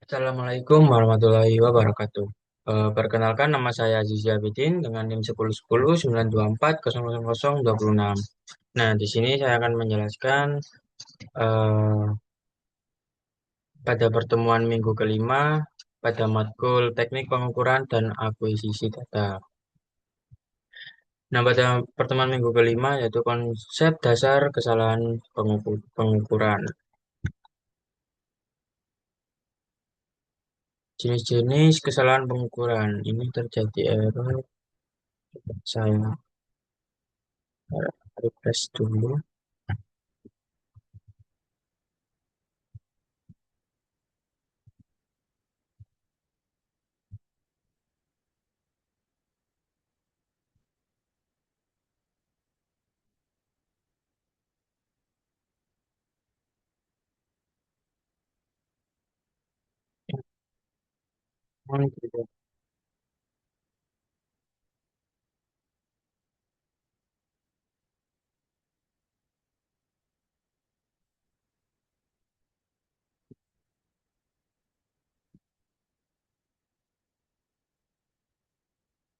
Assalamualaikum warahmatullahi wabarakatuh. Perkenalkan nama saya Aziz Abidin dengan NIM 10109240026. Nah, di sini saya akan menjelaskan eh, pada pertemuan minggu kelima pada matkul teknik pengukuran dan akuisisi data. Nah, pada pertemuan minggu kelima yaitu konsep dasar kesalahan pengukuran. Jenis-jenis kesalahan pengukuran ini terjadi error. Saya refresh dulu.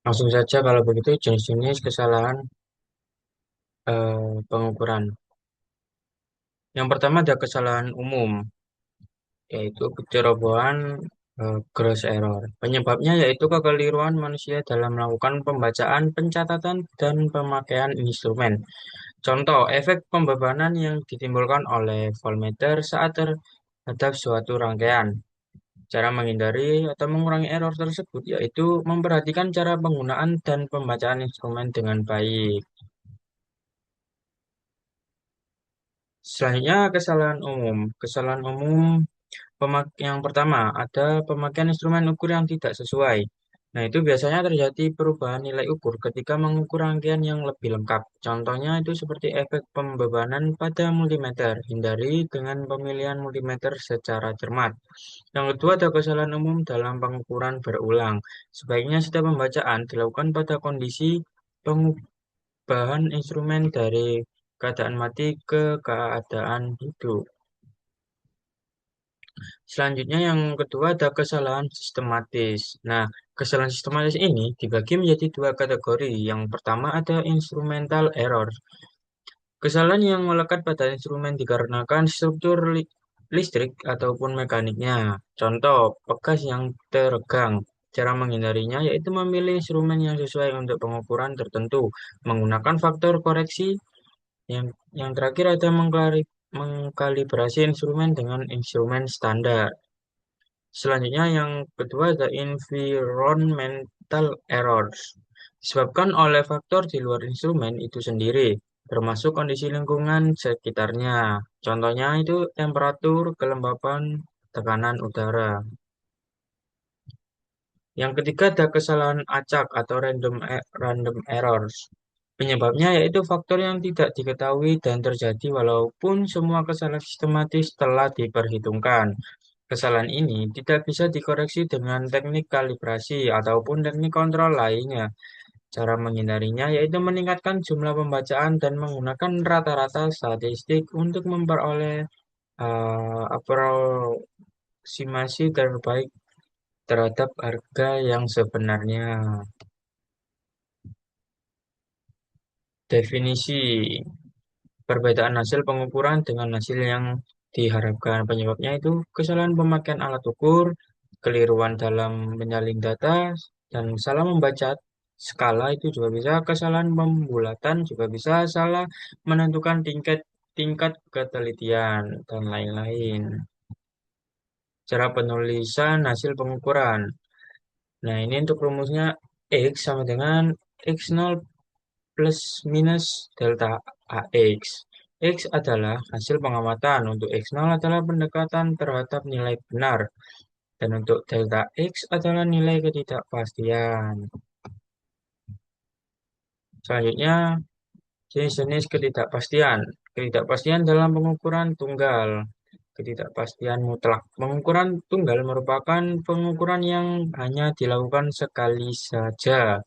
Langsung saja kalau begitu jenis-jenis kesalahan pengukuran. Yang pertama ada kesalahan umum, yaitu kecerobohan gross error. Penyebabnya yaitu kekeliruan manusia dalam melakukan pembacaan, pencatatan, dan pemakaian instrumen. Contoh, efek pembebanan yang ditimbulkan oleh voltmeter saat terhadap suatu rangkaian. Cara menghindari atau mengurangi error tersebut yaitu memperhatikan cara penggunaan dan pembacaan instrumen dengan baik. Selanjutnya kesalahan umum. Kesalahan umum yang pertama ada pemakaian instrumen ukur yang tidak sesuai. Nah, itu biasanya terjadi perubahan nilai ukur ketika mengukur rangkaian yang lebih lengkap. Contohnya itu seperti efek pembebanan pada multimeter. Hindari dengan pemilihan multimeter secara cermat. Yang kedua ada kesalahan umum dalam pengukuran berulang. Sebaiknya setiap pembacaan dilakukan pada kondisi pengubahan instrumen dari keadaan mati ke keadaan hidup. Selanjutnya yang kedua ada kesalahan sistematis. Nah, kesalahan sistematis ini dibagi menjadi dua kategori. Yang pertama ada instrumental error. Kesalahan yang melekat pada instrumen dikarenakan struktur listrik ataupun mekaniknya. Contoh, pegas yang teregang. Cara menghindarinya yaitu memilih instrumen yang sesuai untuk pengukuran tertentu, menggunakan faktor koreksi. Yang terakhir ada mengkalibrasi instrumen dengan instrumen standar. Selanjutnya yang kedua ada environmental errors. Disebabkan oleh faktor di luar instrumen itu sendiri, termasuk kondisi lingkungan sekitarnya. Contohnya itu temperatur, kelembapan, tekanan udara. Yang ketiga ada kesalahan acak atau random errors. Penyebabnya yaitu faktor yang tidak diketahui dan terjadi walaupun semua kesalahan sistematis telah diperhitungkan. Kesalahan ini tidak bisa dikoreksi dengan teknik kalibrasi ataupun teknik kontrol lainnya. Cara menghindarinya yaitu meningkatkan jumlah pembacaan dan menggunakan rata-rata statistik untuk memperoleh aproksimasi terbaik terhadap harga yang sebenarnya. Definisi perbedaan hasil pengukuran dengan hasil yang diharapkan. Penyebabnya itu kesalahan pemakaian alat ukur, keliruan dalam menyalin data, dan salah membaca skala itu juga bisa, kesalahan pembulatan juga bisa, salah menentukan tingkat tingkat ketelitian, dan lain-lain. Cara penulisan hasil pengukuran. Nah, ini untuk rumusnya X sama dengan X0 plus minus delta AX. X adalah hasil pengamatan, untuk X0 adalah pendekatan terhadap nilai benar, dan untuk delta X adalah nilai ketidakpastian. Selanjutnya, jenis-jenis ketidakpastian. Ketidakpastian dalam pengukuran tunggal. Ketidakpastian mutlak. Pengukuran tunggal merupakan pengukuran yang hanya dilakukan sekali saja.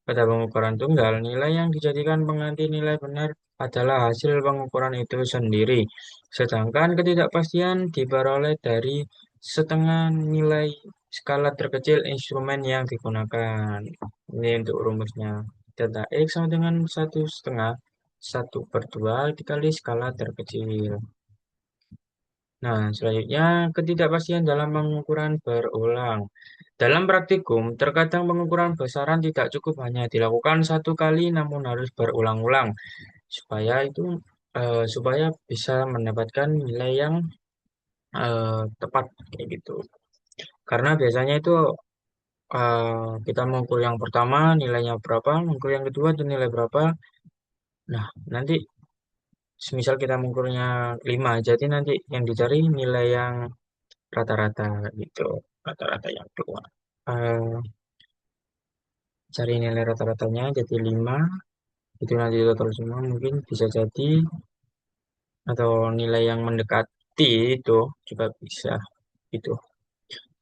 Pada pengukuran tunggal, nilai yang dijadikan pengganti nilai benar adalah hasil pengukuran itu sendiri. Sedangkan ketidakpastian diperoleh dari setengah nilai skala terkecil instrumen yang digunakan. Ini untuk rumusnya. Delta X sama dengan 1,5 1/2 dikali skala terkecil. Nah, selanjutnya ketidakpastian dalam pengukuran berulang. Dalam praktikum, terkadang pengukuran besaran tidak cukup hanya dilakukan satu kali, namun harus berulang-ulang supaya bisa mendapatkan nilai yang tepat kayak gitu. Karena biasanya itu kita mengukur yang pertama nilainya berapa, mengukur yang kedua itu nilai berapa. Nah, nanti semisal kita mengukurnya 5, jadi nanti yang dicari nilai yang rata-rata gitu, rata-rata yang keluar. Eh, Cari nilai rata-ratanya jadi 5, itu nanti total semua mungkin bisa jadi atau nilai yang mendekati itu juga bisa itu.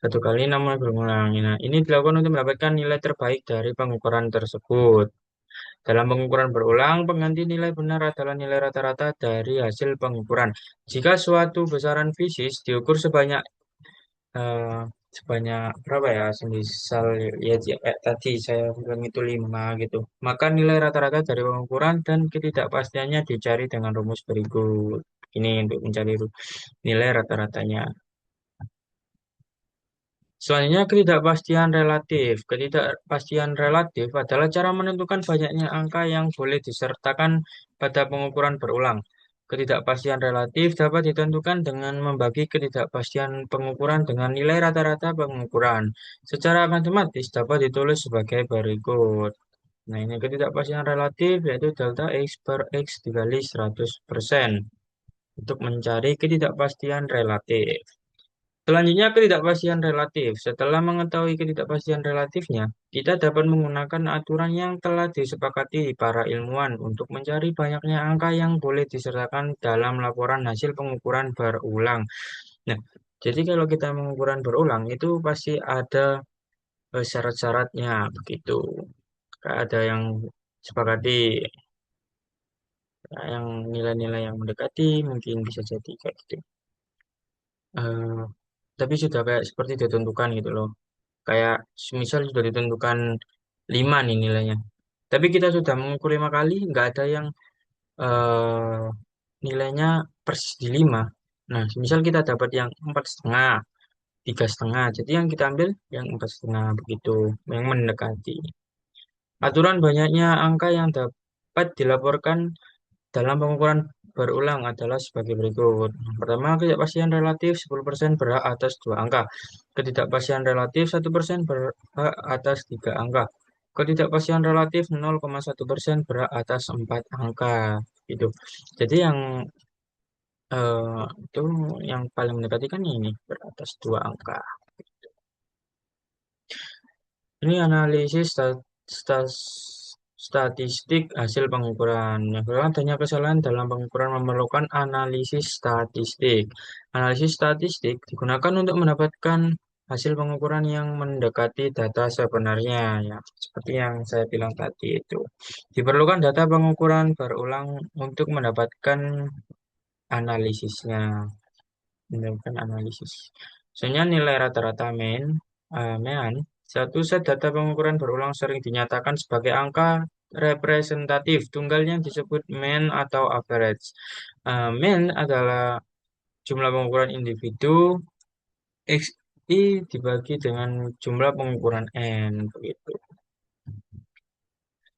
Satu kali namun berulang. Nah, ini dilakukan untuk mendapatkan nilai terbaik dari pengukuran tersebut. Dalam pengukuran berulang, pengganti nilai benar adalah nilai rata-rata dari hasil pengukuran. Jika suatu besaran fisis diukur eh, sebanyak berapa ya? Semisal ya kayak tadi saya bilang itu 5 gitu. Maka nilai rata-rata dari pengukuran dan ketidakpastiannya dicari dengan rumus berikut. Ini untuk mencari nilai rata-ratanya. Selanjutnya, ketidakpastian relatif. Ketidakpastian relatif adalah cara menentukan banyaknya angka yang boleh disertakan pada pengukuran berulang. Ketidakpastian relatif dapat ditentukan dengan membagi ketidakpastian pengukuran dengan nilai rata-rata pengukuran. Secara matematis dapat ditulis sebagai berikut. Nah, ini ketidakpastian relatif yaitu delta X per X dikali 100% untuk mencari ketidakpastian relatif. Selanjutnya, ketidakpastian relatif. Setelah mengetahui ketidakpastian relatifnya, kita dapat menggunakan aturan yang telah disepakati para ilmuwan untuk mencari banyaknya angka yang boleh disertakan dalam laporan hasil pengukuran berulang. Nah, jadi kalau kita pengukuran berulang itu pasti ada syarat-syaratnya begitu. Ada yang sepakati, yang nilai-nilai yang mendekati mungkin bisa jadi kayak gitu. Eh, tapi sudah kayak seperti ditentukan gitu loh. Kayak misal sudah ditentukan 5 nih nilainya. Tapi kita sudah mengukur 5 kali, nggak ada yang eh, nilainya persis di 5. Nah, misal kita dapat yang 4,5, 3,5. Jadi yang kita ambil yang 4,5 begitu, yang mendekati. Aturan banyaknya angka yang dapat dilaporkan dalam pengukuran berulang adalah sebagai berikut. Yang pertama, ketidakpastian relatif 10% berhak atas dua angka. Ketidakpastian relatif 1% berhak atas tiga angka. Ketidakpastian relatif 0,1% berhak atas empat angka. Gitu. Jadi itu yang paling mendekati kan ini beratas dua angka. Ini analisis statistik hasil pengukuran. Yang kedua, adanya kesalahan dalam pengukuran memerlukan analisis statistik. Analisis statistik digunakan untuk mendapatkan hasil pengukuran yang mendekati data sebenarnya, ya, seperti yang saya bilang tadi itu. Diperlukan data pengukuran berulang untuk mendapatkan analisisnya, melakukan analisis. Misalnya nilai rata-rata mean, satu set data pengukuran berulang sering dinyatakan sebagai angka representatif. Tunggalnya disebut mean atau average. Mean adalah jumlah pengukuran individu, XI dibagi dengan jumlah pengukuran N. Begitu.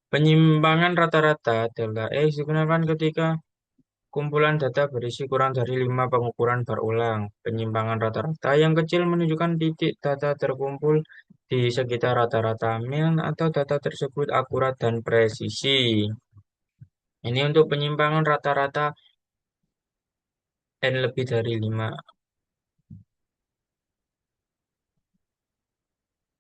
Penyimpangan rata-rata delta X digunakan ketika kumpulan data berisi kurang dari 5 pengukuran berulang. Penyimpangan rata-rata yang kecil menunjukkan titik data terkumpul di sekitar rata-rata mean atau data tersebut akurat dan presisi. Ini untuk penyimpangan rata-rata N lebih dari 5.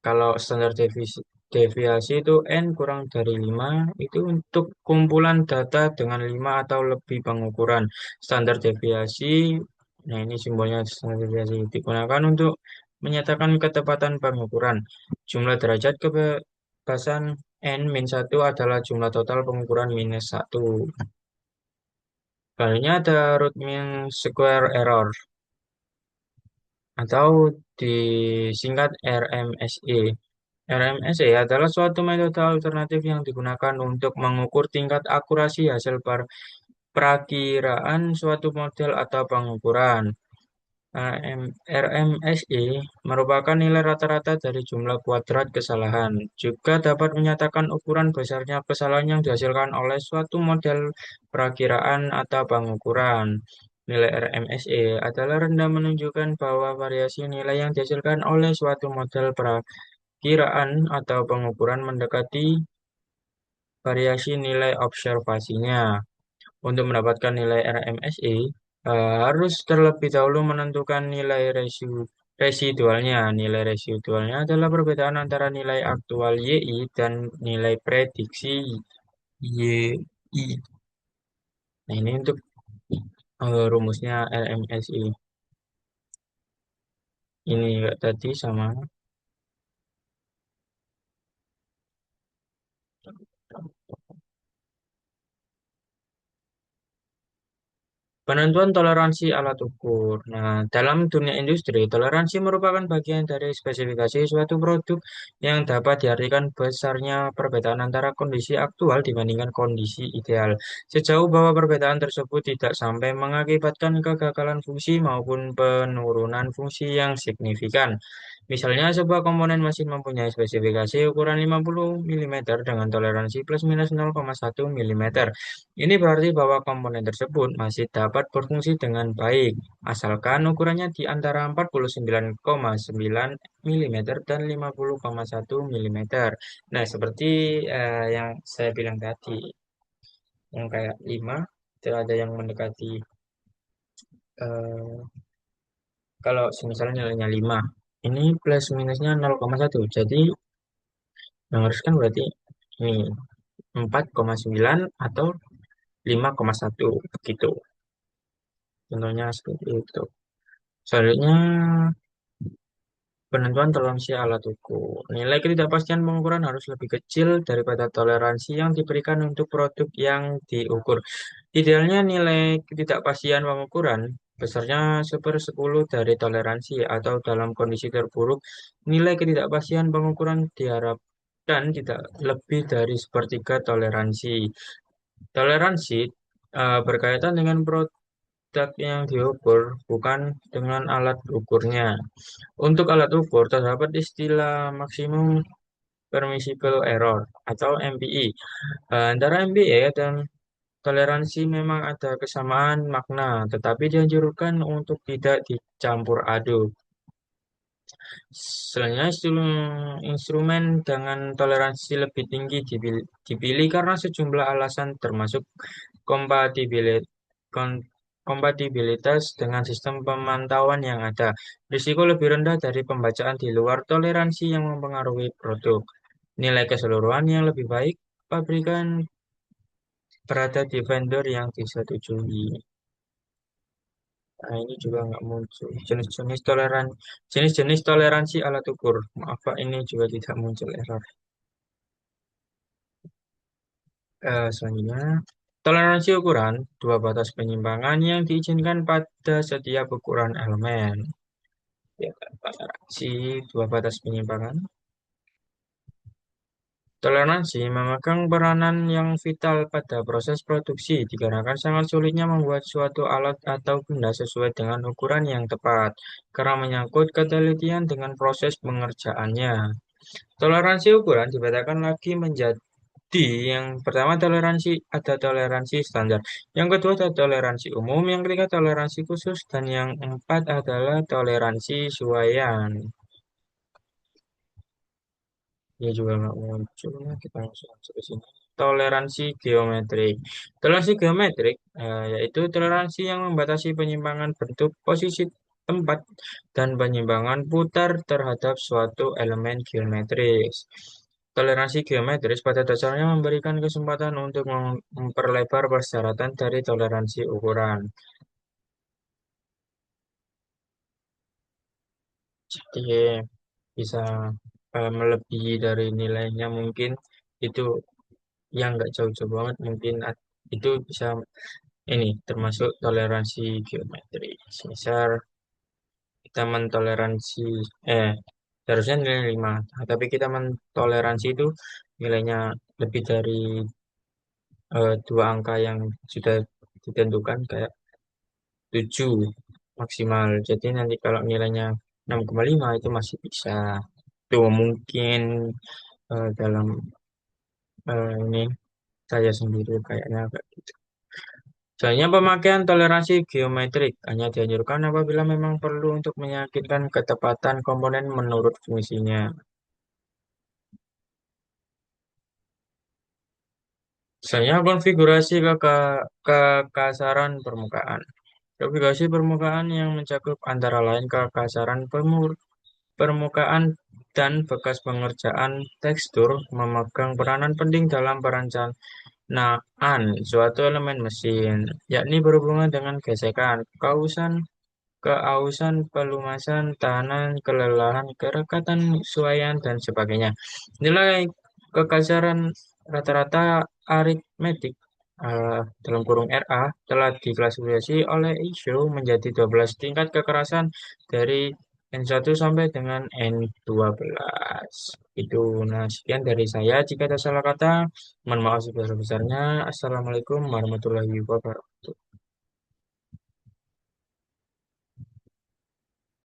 Kalau standar deviasi itu N kurang dari 5 itu untuk kumpulan data dengan 5 atau lebih pengukuran. Standar deviasi, nah ini simbolnya standar deviasi digunakan untuk menyatakan ketepatan pengukuran. Jumlah derajat kebebasan N-1 adalah jumlah total pengukuran minus 1. Selanjutnya ada root mean square error. atau disingkat RMSE. RMSE adalah suatu metode alternatif yang digunakan untuk mengukur tingkat akurasi hasil perakiraan suatu model atau pengukuran. RMSE merupakan nilai rata-rata dari jumlah kuadrat kesalahan. Juga dapat menyatakan ukuran besarnya kesalahan yang dihasilkan oleh suatu model perakiraan atau pengukuran. Nilai RMSE adalah rendah menunjukkan bahwa variasi nilai yang dihasilkan oleh suatu model perakiraan atau pengukuran mendekati variasi nilai observasinya. Untuk mendapatkan nilai RMSE, harus terlebih dahulu menentukan nilai residualnya. Nilai residualnya adalah perbedaan antara nilai aktual YI dan nilai prediksi YI. Nah, ini untuk rumusnya RMSE. Ini kayak tadi sama. Penentuan toleransi alat ukur. Nah, dalam dunia industri, toleransi merupakan bagian dari spesifikasi suatu produk yang dapat diartikan besarnya perbedaan antara kondisi aktual dibandingkan kondisi ideal. Sejauh bahwa perbedaan tersebut tidak sampai mengakibatkan kegagalan fungsi maupun penurunan fungsi yang signifikan. Misalnya, sebuah komponen mesin mempunyai spesifikasi ukuran 50 mm dengan toleransi plus minus 0,1 mm. Ini berarti bahwa komponen tersebut masih dapat berfungsi dengan baik, asalkan ukurannya di antara 49,9 mm dan 50,1 mm. Nah, seperti yang saya bilang tadi, yang kayak 5, itu ada yang mendekati, eh, kalau misalnya nilainya 5, ini plus minusnya 0,1, jadi yang harus kan berarti ini 4,9 atau 5,1 begitu. Contohnya seperti itu. Selanjutnya, penentuan toleransi alat ukur. Nilai ketidakpastian pengukuran harus lebih kecil daripada toleransi yang diberikan untuk produk yang diukur. Idealnya nilai ketidakpastian pengukuran besarnya 1/10 dari toleransi atau dalam kondisi terburuk, nilai ketidakpastian pengukuran diharapkan tidak lebih dari sepertiga toleransi. Toleransi berkaitan dengan produk yang diukur, bukan dengan alat ukurnya. Untuk alat ukur, terdapat istilah maksimum permissible error atau MPE. Antara MPE dan toleransi memang ada kesamaan makna, tetapi dianjurkan untuk tidak dicampur aduk. Selanjutnya, instrumen dengan toleransi lebih tinggi dipilih karena sejumlah alasan termasuk kompatibilitas, kompatibilitas dengan sistem pemantauan yang ada. Risiko lebih rendah dari pembacaan di luar toleransi yang mempengaruhi produk. Nilai keseluruhan yang lebih baik pabrikan berada di vendor yang disetujui. Nah, ini juga nggak muncul. Jenis-jenis toleransi alat ukur. Maaf Pak, ini juga tidak muncul error. Selanjutnya, toleransi ukuran dua batas penyimpangan yang diizinkan pada setiap ukuran elemen. Ya, toleransi dua batas penyimpangan. Toleransi memegang peranan yang vital pada proses produksi dikarenakan sangat sulitnya membuat suatu alat atau benda sesuai dengan ukuran yang tepat karena menyangkut ketelitian dengan proses pengerjaannya. Toleransi ukuran dibedakan lagi menjadi yang pertama toleransi standar, yang kedua ada toleransi umum, yang ketiga toleransi khusus, dan yang empat adalah toleransi suaian. Ya juga nggak muncul. Nah, kita langsung masuk ke sini. Toleransi geometrik. Toleransi geometrik yaitu toleransi yang membatasi penyimpangan bentuk, posisi tempat, dan penyimpangan putar terhadap suatu elemen geometris. Toleransi geometris pada dasarnya memberikan kesempatan untuk memperlebar persyaratan dari toleransi ukuran. Jadi bisa melebihi dari nilainya mungkin itu yang nggak jauh-jauh banget mungkin itu bisa ini termasuk toleransi geometri. Misal kita mentoleransi eh seharusnya nilai 5. Nah, tapi kita mentoleransi itu nilainya lebih dari dua angka yang sudah ditentukan kayak 7 maksimal. Jadi nanti kalau nilainya 6,5 itu masih bisa. Itu mungkin dalam ini saya sendiri kayaknya agak gitu. Soalnya pemakaian toleransi geometrik hanya dianjurkan apabila memang perlu untuk meyakinkan ketepatan komponen menurut fungsinya. Misalnya konfigurasi kekasaran permukaan. Konfigurasi permukaan yang mencakup antara lain kekasaran permukaan dan bekas pengerjaan tekstur memegang peranan penting dalam perencanaan suatu elemen mesin, yakni berhubungan dengan gesekan, keausan, pelumasan, tahanan, kelelahan, kerekatan, suaian, dan sebagainya. Nilai kekasaran rata-rata aritmetik dalam kurung RA telah diklasifikasi oleh ISO menjadi 12 tingkat kekerasan dari N1 sampai dengan N12. Itu, nah sekian dari saya. Jika ada salah kata, mohon maaf sebesar-besarnya. Assalamualaikum warahmatullahi wabarakatuh.